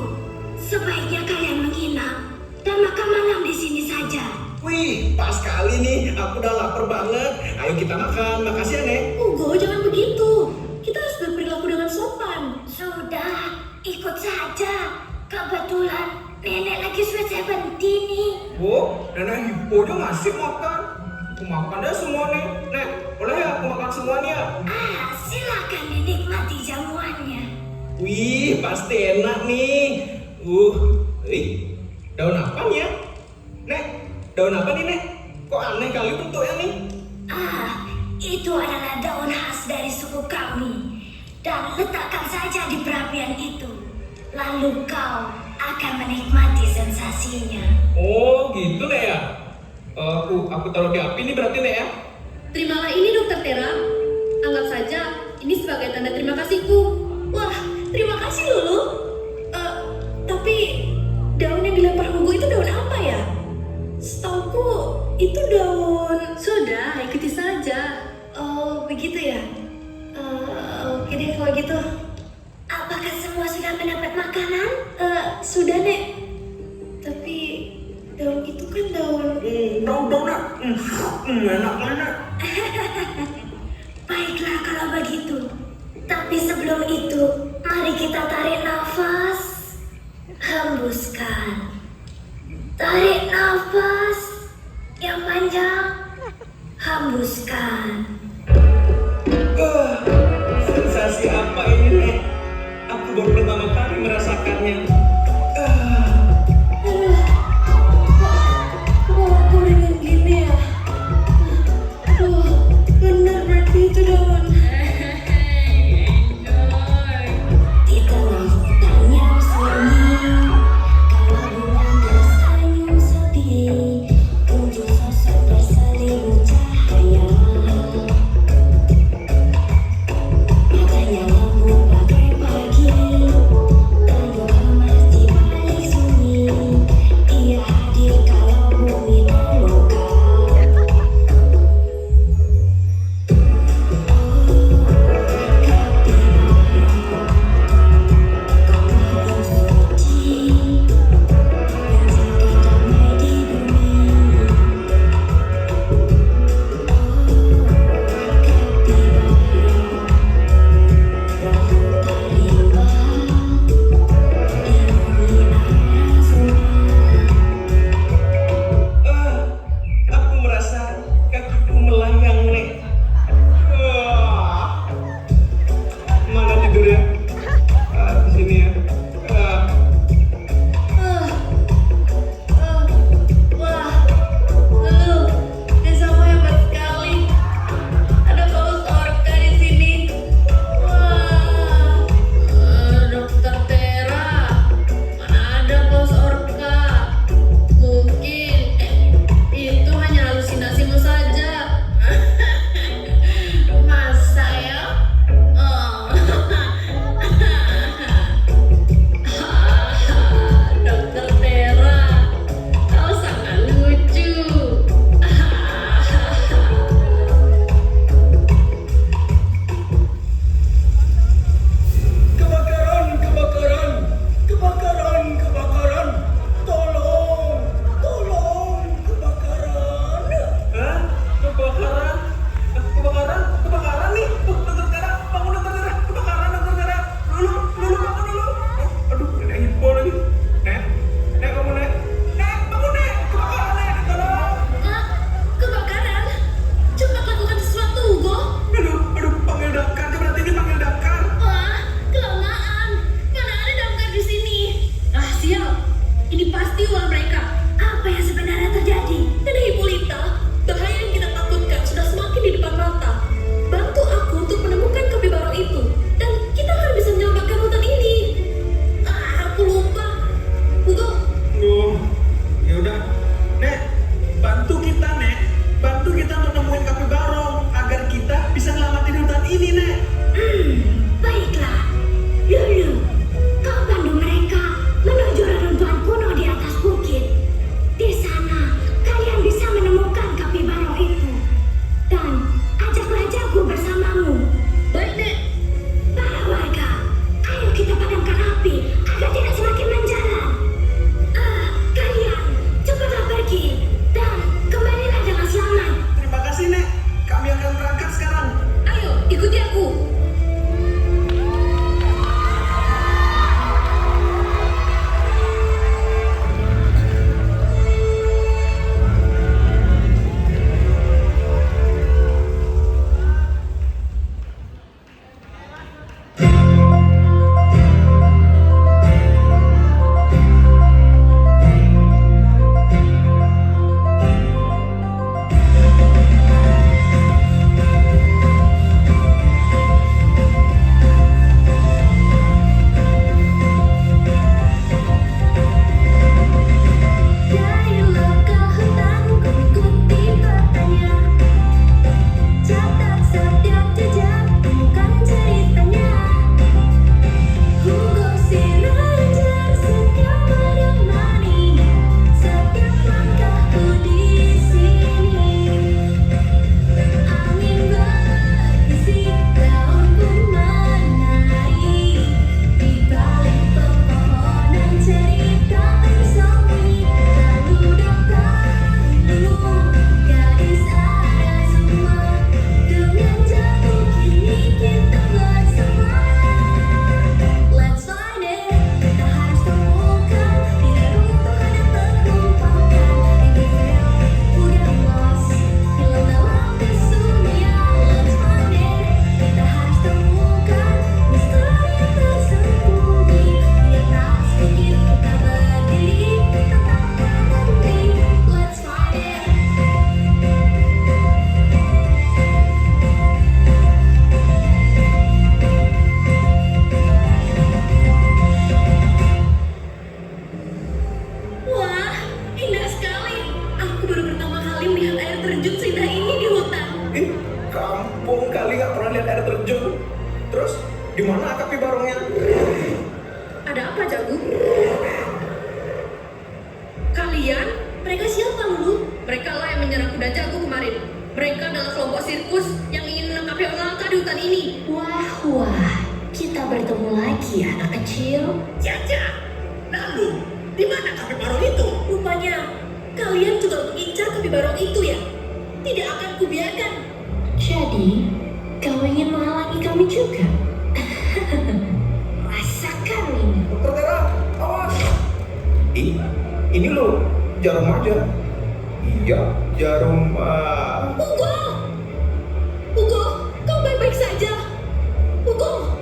Speaker 3: sebaiknya kalian menginap dan makan malam di sini saja.
Speaker 1: Wih, pas sekali nih. Aku udah lapar banget. Ayo kita makan. Makasih ya Nek.
Speaker 6: Hugo, jangan begitu. Kita harus berperilaku dengan sopan.
Speaker 3: Sudah,
Speaker 9: ikut saja. Kebetulan nenek lagi sweet 70 nih.
Speaker 1: Oh, nenek hippo aja masih makan. Aku makan deh semua nih. Nek, boleh ya aku makan semuanya?
Speaker 9: Silakan dinikmati jamuannya.
Speaker 1: Wih, pasti enak nih. Daun apa nih ya? Nek, daun apa nih, Nek? Kok aneh kali bentuknya nih?
Speaker 9: Itu adalah daun khas dari suku kami. Dan letakkan saja di perapian itu. Lalu kau akan menikmati sensasinya.
Speaker 1: Oh, gitu, Nek ya? Aku taruh di api nih berarti, Nek ya?
Speaker 6: Terimalah ini Dokter Tera. Anggap saja ini sebagai tanda terima kasihku.
Speaker 3: Wah, terima kasih Lulu. Tapi daun yang dilempar Hugo itu daun apa ya? Setauku itu daun...
Speaker 6: Sudah, ikuti saja.
Speaker 3: Oh, begitu ya? Oke deh kalau gitu.
Speaker 9: Apakah semua sudah mendapat makanan?
Speaker 3: Sudah, Nek. Tapi daun itu kan daun...
Speaker 1: Daun-daunan. Enak banget.
Speaker 9: Baiklah kalau begitu. Tapi sebelum itu, mari kita tarik nafas. Hembuskan. Tarik nafas yang panjang. Hembuskan.
Speaker 1: Sensasi apa ini, Nek? Aku baru pertama kali merasakannya.
Speaker 3: Kok aku ringan gini ya? Bener berarti itu daun.
Speaker 9: Di tengah hutan yang sunyi, kala bulan tersenyum sepi, tujuh sosok berselimut cahaya. Matanya lampu bagai pagi, tangguh emas
Speaker 6: Ada apa, Jagu? Kalian?
Speaker 3: Mereka siapa, Lulu?
Speaker 6: Mereka lah yang menyerang kuda Jagu kemarin. Mereka adalah kelompok sirkus yang ingin menangkap hewan langka di hutan ini.
Speaker 7: Wah, kita bertemu lagi anak kecil.
Speaker 8: Caca, lalu di mana kafe baru itu?
Speaker 3: Rupanya kalian juga mengincar kebibarong itu ya? Tidak akan kubiarkan.
Speaker 7: Jadi, kau ingin menghalangi kami juga? Rasakan ini.
Speaker 1: Dokter Tera, awas! Ini loh, jarum aja. Iya, jarum...
Speaker 3: Hugo! Hugo, kau baik-baik saja? Hugo!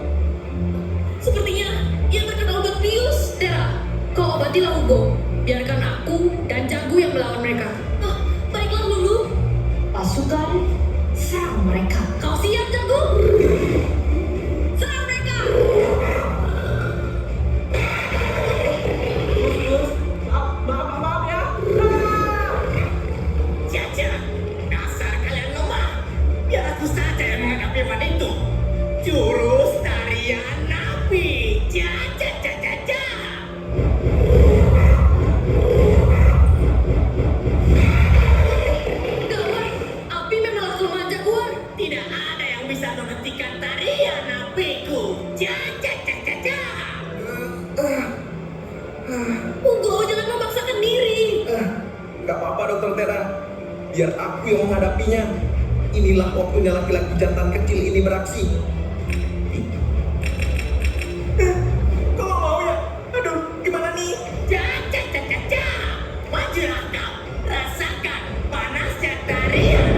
Speaker 3: Sepertinya ia terkena obat bius.
Speaker 6: Tera, kau obatilah Hugo. Biarkan aku dan Jagu yang melawan mereka.
Speaker 3: Baiklah, Lulu.
Speaker 7: Pasukan, serang mereka.
Speaker 6: Kau siap, Jagu? Serang mereka!
Speaker 1: Maaf ya.
Speaker 8: Caca, dasar kalian lemah. Biar aku saja yang menghadapi hewan itu. Jurus tarian napi. Caca, caca, caca.
Speaker 6: Gawat, api memanglah kelemahan Jaguar.
Speaker 8: Tidak ada yang bisa menghentikan tarian napiku. Caca, caca, caca.
Speaker 3: Hugo, jangan memaksakan diri.
Speaker 1: Gak apa-apa Dokter Tera. Biar aku yang menghadapinya. Inilah waktunya laki-laki jantan kecil ini beraksi. Kau mau ya? Aduh, gimana nih?
Speaker 8: Caca, caca, caca. Majulah kau. Rasakan panasnya tarian.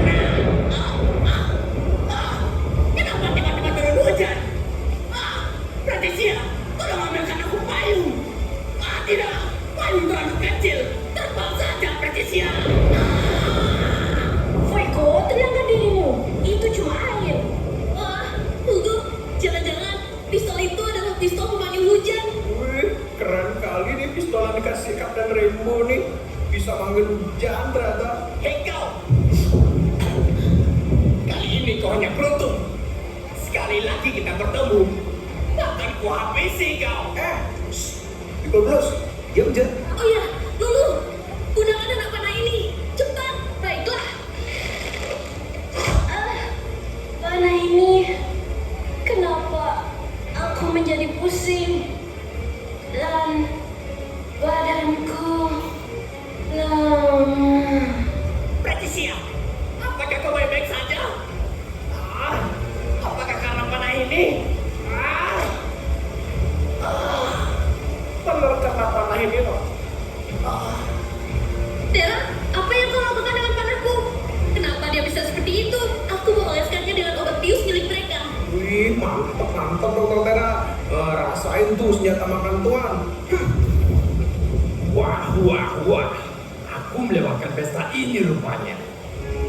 Speaker 8: Kenapa tiba-tiba turun hujan? Pratisia, tolong ambilkan aku payung. Tidak, payung terlalu kecil. Terbang saja, Pratisia.
Speaker 3: Voiko, tenangkan dirimu. Itu cuma air. Hugo, jangan-jangan pistol itu adalah pistol pemanggil hujan.
Speaker 1: Wih, keren kali nih pistol yang dikasih Kapten Rainbow nih. Bisa manggil hujan ternyata.
Speaker 8: Hei kau. Kali ini kau hanya beruntung. Sekali lagi kita bertemu. Akan kuhabisi kau.
Speaker 1: Dikoblos, diam aja.
Speaker 3: Oh ya, Lulu, gunakan anak panah ini. Cepat.
Speaker 6: Baiklah,
Speaker 7: Panah ini, kenapa aku menjadi pusing dan badanku lemah.
Speaker 8: Pratisia, apakah kau baik-baik saja? Apakah karena panah ini?
Speaker 1: Bener karena panah ini loh.
Speaker 6: Tera, apa yang kau lakukan dengan panahku? Kenapa dia bisa seperti itu?
Speaker 3: Aku mengoleskannya dengan obat bius milik mereka.
Speaker 1: Wih, mantep Dokter Tera. Rasain tuh senjata makan tuan.
Speaker 5: Wah. Aku melewatkan pesta ini rupanya.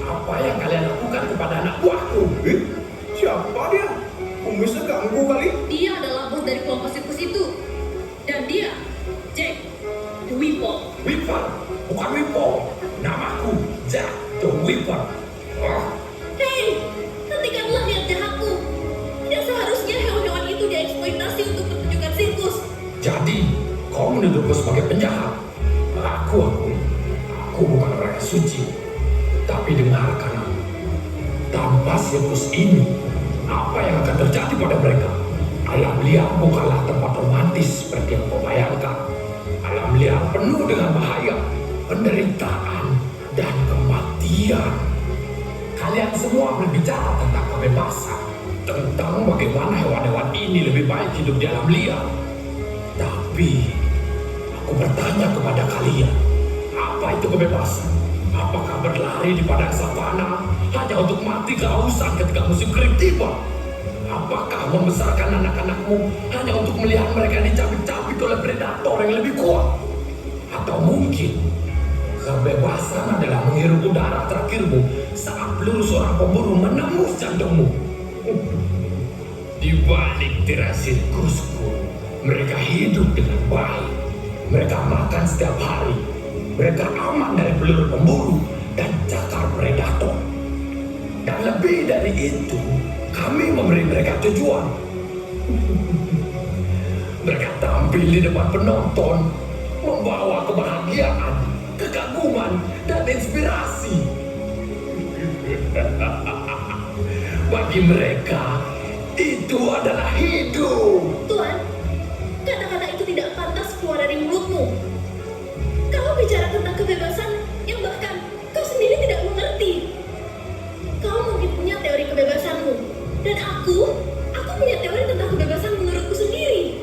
Speaker 5: Apa yang kalian lakukan kepada anak buahku?
Speaker 1: Siapa dia? Kumisnya ganggu kali.
Speaker 6: Dia adalah bos dari kelompok sirkus itu. Dan dia, Jack, the Whipple.
Speaker 5: Whipper, bukan Whipple. Namaku Jack the Whipper.
Speaker 3: Hei, hentikanlah niat jahatmu. Tidak seharusnya hewan-hewan itu dieksploitasi untuk pertunjukan sirkus.
Speaker 5: Jadi, kau menuduhku sebagai penjahat. Aku bukan orang yang suci. Tapi dengarkan aku. Tanpa sirkus ini, apa yang akan terjadi pada mereka? Alam liar bukanlah tempat romantis seperti yang kau bayangkan. Alam liar penuh dengan bahaya, penderitaan, dan kematian. Kalian semua berbicara tentang kebebasan, tentang bagaimana hewan-hewan ini lebih baik hidup di alam liar. Tapi, aku bertanya kepada kalian, apa itu kebebasan? Apakah berlari di padang savana hanya untuk mati kehausan ketika musim kering tiba? Apakah membesarkan anak-anakmu hanya untuk melihat mereka dicabik-cabik oleh predator yang lebih kuat? Atau mungkin kebebasan adalah menghirup udara terakhirmu saat peluru seorang pemburu menembus jantungmu? Di balik tirai sirkusku, mereka hidup dengan baik. Mereka makan setiap hari. Mereka aman dari peluru pemburu dan cakar predator. Dan lebih dari itu, kami memberi mereka tujuan. mereka tampil di depan penonton, membawa kebahagiaan, kekaguman, dan inspirasi. Bagi mereka, itu adalah hidup.
Speaker 3: Tuan, kata-kata itu tidak pantas keluar dari mulutmu. Kamu bicara tentang kebebasan yang bahkan kau sendiri tidak mengerti. Kau mungkin punya teori kebebasanmu, dan aku punya teori tentang kebebasan menurutku sendiri.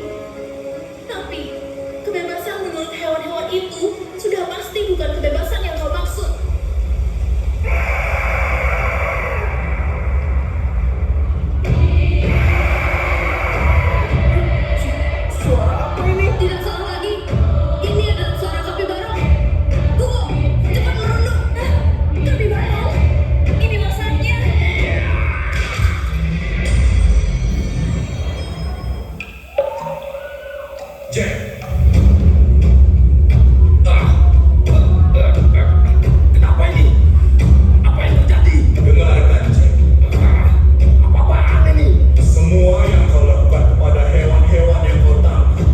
Speaker 3: Tapi, kebebasan menurut hewan-hewan itu sudah pasti bukan kebebasan yang kau maksud.
Speaker 1: Suara apa ini?
Speaker 6: Tidak salah lagi. Ini adalah suara kapibara. Tunggu, cepat merunduk.
Speaker 3: Kapibara, inilah saatnya.
Speaker 5: Jack. Kenapa ini? Apa yang terjadi?
Speaker 2: Dengarkan, Jack.
Speaker 5: Apa-apaan ini?
Speaker 2: Semua yang kau lakukan kepada hewan-hewan yang kau tangkap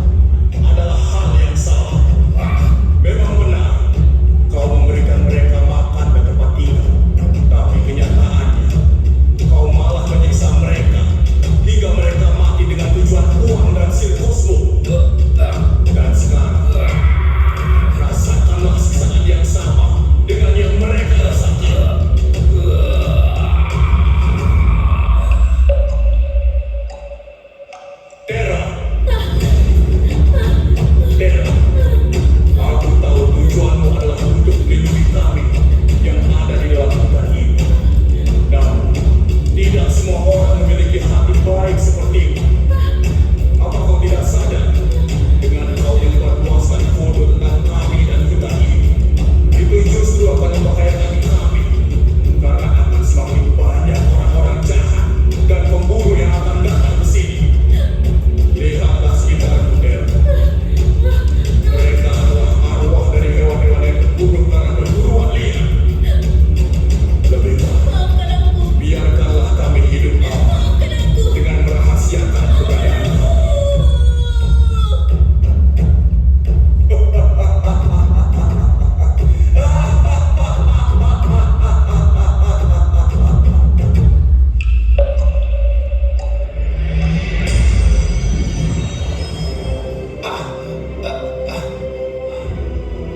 Speaker 2: adalah hal yang salah. Memang benar, kau memberikan mereka makan dan tempat tinggal. Tapi kenyataannya, kau malah menyiksa mereka hingga mereka mati dengan tujuan uang dan sirkusmu. Dan sekarang, rasakanlah siksaan yang sama dengan yang mereka rasakan. Tera, aku tahu tujuanmu adalah untuk melindungi kami yang ada di dalam hutan ini. Namun, tidak semua orang memiliki hati baik sepertimu. Apa kau tidak sadar dengan kau yang berpuaskan foto tentang kami dan hutan ini? Itu justru akan membahayakan kami, karena akan semakin banyak orang-orang jahat dan pemburu yang akan datang ke sini. Lihatlah sekitaran Tera. Mereka adalah arwah dari hewan-hewan yang terbunuh karena perburuan liar. Lebih baik,
Speaker 3: Maafkan aku,
Speaker 2: biarkanlah kami hidup aman
Speaker 3: maafkan aku.
Speaker 2: dengan merahasiakan keberadaan kau.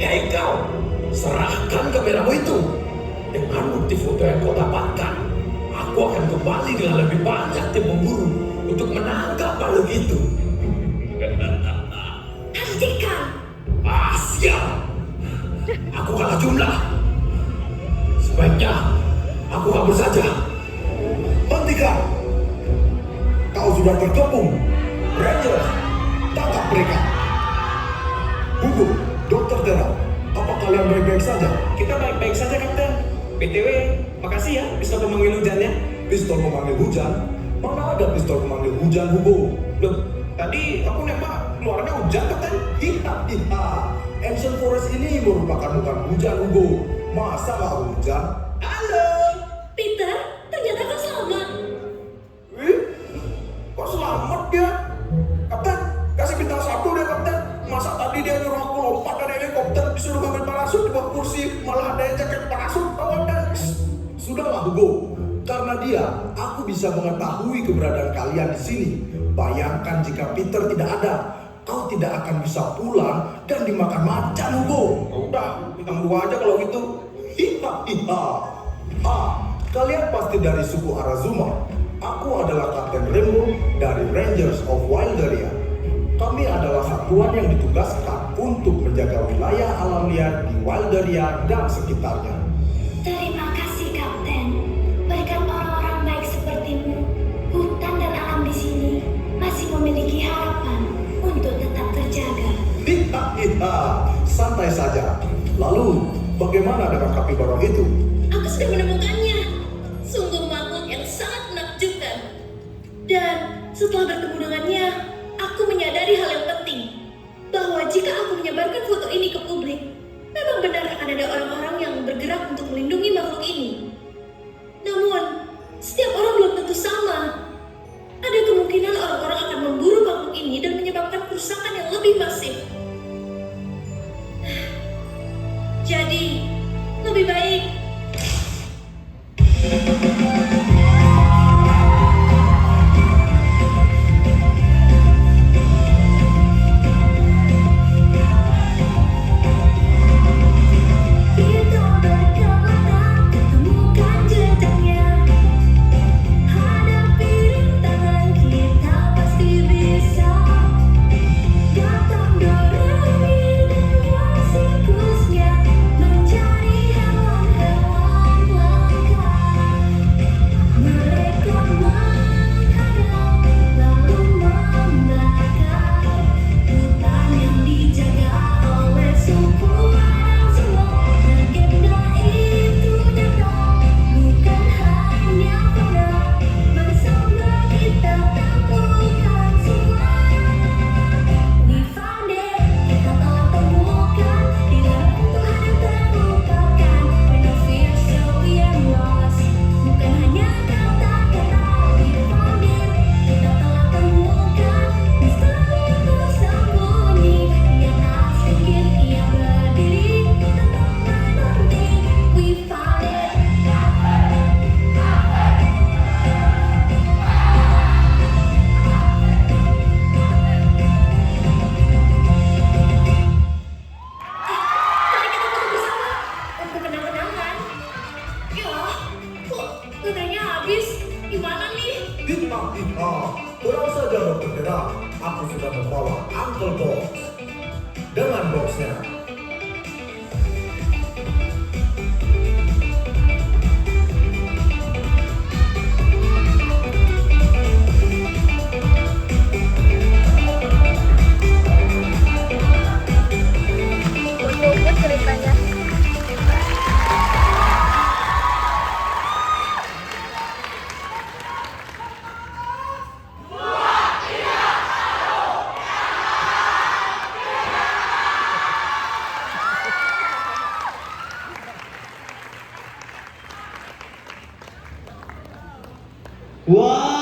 Speaker 5: Hei kau, serahkan kameramu itu. Dengan bukti foto yang kau dapatkan, aku akan kembali dengan lebih banyak tim pemburu untuk menangkap makhluk itu.
Speaker 3: Hentikan.
Speaker 5: Siap. Aku kalah jumlah. Sebaiknya aku kabur saja.
Speaker 2: Hentikan! Kau sudah terkepung. Ranger, tangkap mereka. Gugur, Dr. Tera, apa kalian baik-baik saja?
Speaker 1: Kita baik-baik saja, Kapten. BTW, makasih ya pistol pemanggil hujannya.
Speaker 2: Pistol pemanggil hujan? Mana ada pistol pemanggil hujan, Hugo?
Speaker 1: Loh, tadi aku nembak keluarnya hujan, Kapten.
Speaker 2: Hiha. Ancient Forest ini merupakan bukan hujan, Hugo. Masa nggak hujan?
Speaker 1: Halo.
Speaker 3: Peter, ternyata kau selamat.
Speaker 1: Kok selamat dia? Kapten, kasih bintang 1 deh, Kapten. Masa tadi dia nyuruh aku lompat dari helikopter, disuruh ngambil parasut di bawah kursi, malah ada yang jaket parasut, kawan dan...
Speaker 2: Sudahlah, Hugo. Karena dia, aku bisa mengetahui keberadaan kalian di sini. Bayangkan jika Peter tidak ada, kau tidak akan bisa pulang dan dimakan macan, Hugo.
Speaker 1: Udah, bintang 2 aja kalau gitu.
Speaker 2: Hiha. Kalian pasti dari suku Arazuma. Aku adalah Kapten Rainbow dari Rangers of Wilderia. Kami adalah satuan yang ditugaskan untuk menjaga wilayah alam liar di Wilderia dan sekitarnya.
Speaker 9: Terima kasih, Kapten. Berkat orang-orang baik sepertimu, hutan dan alam di sini masih memiliki harapan untuk tetap terjaga.
Speaker 2: Hiha. Santai saja. Lalu, bagaimana dengan kapibara itu?
Speaker 3: Aku sudah menemukannya. Sungguh makhluk yang sangat menakjubkan. Dan setelah bertemu dengannya, aku menyadari hal yang penting. Bahwa jika aku menyebarkan foto ini ke publik, memang benar akan ada orang-orang yang bergerak untuk melindungi makhluk ini. Namun, setiap orang belum tentu sama. Ada kemungkinan orang-orang akan memburu makhluk ini dan menyebabkan kerusakan
Speaker 6: pasukan yang lebih masif. Jadi, lebih baik
Speaker 9: Kita berkelana, temukan jejaknya. Hadapi rintangan, kita pasti bisa. Datang Doremi dengan sirkusnya, mencari hewan-hewan langka. Mereka menghadap, lalu membakar hutan yang dijaga oleh suku anak semua. Legenda itu nyata, bukan hanya pada bersama kita temukan semua. We found it, kita telah temukan, tidak Tuhan yang terlupakan. When I fear so we are lost, bukan hanya kata-kata. We found it, kita telah temukan, misteri tersembunyi. Nyata sedikit ia berdiri, tetap menanti. We found it.
Speaker 6: mari kita foto bersama untuk kenang-kenangan. Ya, kok baterainya habis? Gimana nih?
Speaker 2: Hikmah, tenang saja Dr. Tera. Aku sudah membawa Uncle Box. Dengan boxnya,
Speaker 4: Wah,